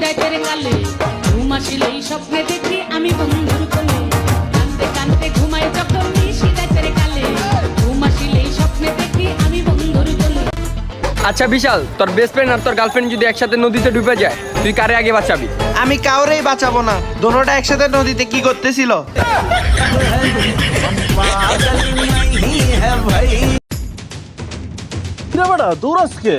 রাতের কালে ঘুম আসিলেই স্বপ্নে দেখি আমি বন্ধুর কোলে কাঁদতে কাঁদতে ঘুমাই যখন নিশি রাতের কালে ঘুম আসিলেই স্বপ্নে দেখি আমি বন্ধুর কোলে। আচ্ছা বিশাল, তোর বেস্ট ফ্রেন্ড আর তোর গার্লফ্রেন্ড যদি একসাথে নদীতে ডুবে যায়, তুই কারে আগে বাঁচাবি? আমি কাউরেই বাঁচাবো না, দোনোটা একসাথে নদীতে কি করতেছিল? দৌড়াসকে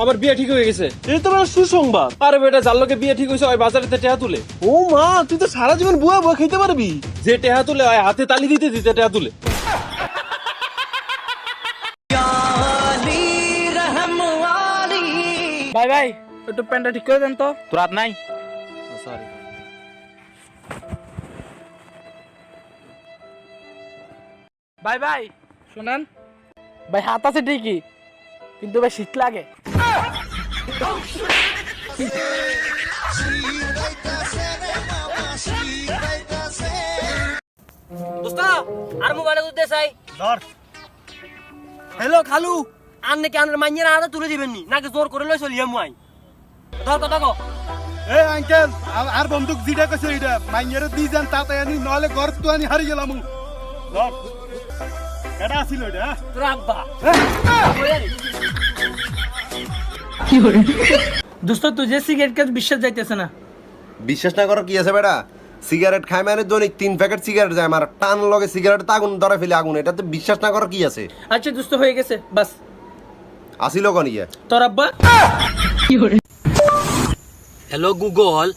আমার বিয়ে ঠিক হয়ে গেছে। এই তো বেটা সুসংবাদ। আরে বেটা, যার লোকে বিয়ে ঠিক হয়েছে ওই বাজারেতে টেহা তুলে। ও মা, তুই তো সারা জীবন বুয়া বুয়া খেতে পারবি। যে টেহা তুলে ওই হাতে তালি দিতে দিতে টেহা তুলে। ভাই ভাই, একটু প্যান্টটা ঠিক করে দেন তো। তোর হাত নাই? সরি ভাই। ভাই শুনেন ভাই, হাত আছে ঠিকই, কিন্তু ভাই শীত লাগে। দোস্তা আর মোবাইল দিতে চাই। ধর। হ্যালো খালু, আর নাকি আনের মাইয়ের আড়া তুলে দিবেন নি নাকি জোর করে লই চলি মুই? ধর কথা কো। এই আঙ্কেল, আর বন্দুক জিডা কইছে এইটা মাইয়ারে দি যান তাতে আনি, নলে ঘর তো আনি হারি গেলাম। ধর। কেডা আছিল এটা? তোর আব্বা। দোস্ত তুই যে সিগারেট কাজ বিশ্বাস যাইতেছে না। বিশ্বাস না করার কি আছে বেটা? সিগারেট খাই মানে দৈনিক 3 প্যাকেট সিগারেট যায় আমার, টান লগে সিগারেট আগুন ধরে ফেলে আগুন, এটাতে বিশ্বাস না করার কি আছে? আচ্ছা দোস্ত হয়ে গেছে বাস। আসিল কোন ইয়ে? তোর আব্বা। হ্যালো গুগল,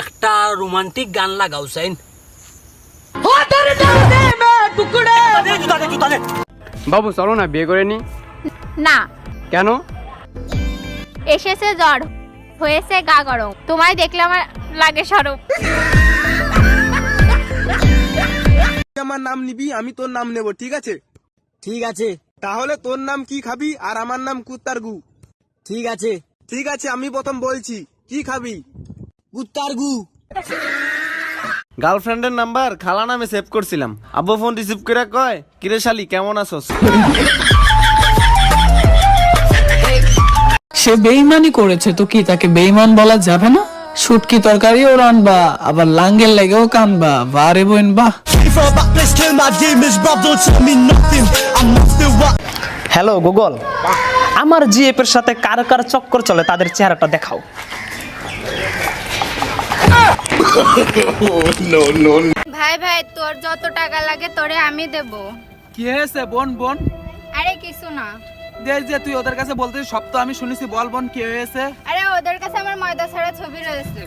একটা রোমান্টিক গান লাগাও সাইন। বাবু চলো না বিয়ে করে নি। না, কেন? এসেছে জ্বর, হয়েছে গা গরম, তোমায় দেখলে আমার লাগে সরম। আমার নাম নিবি, আমি তোর নাম নেব, ঠিক আছে? ঠিক আছে তাহলে তোর নাম কি খাবি আর আমার নাম কুত্তার গু। ঠিক আছে ঠিক আছে, আমি প্রথম বলছি, কি খাবি? কুত্তার গু। গার্লফ্রেন্ডের নাম্বার খালা নামে সেভ করছিলাম, আব্বু ফোন রিসিভ করে কয়, কিরে শালি কেমন আছোস? সে বেইমানি করেছে তো কি তাকে বেইমান বলা যাবে না? শুটকি তরকারিও রানবা, আবার লাঙ্গের লেগেও কানবা, বারে বোন বাহ। হ্যালো গুগল, আমার জিএফ এর সাথে কার কার চক্কর চলে তাদের চেহারাটা দেখাও। ভাই ভাই, তোর যত টাকা লাগে তোরে আমি দেব। কি হয়েছে বোন? বোন আরে কিছু না। দেখ যে তুই ওদের কাছে বলতে সব তো আমি শুনেছি, বল বোন কি হয়েছে? আরে ওদের কাছে আমার ময়দা ছাড়া ছবি রয়েছে।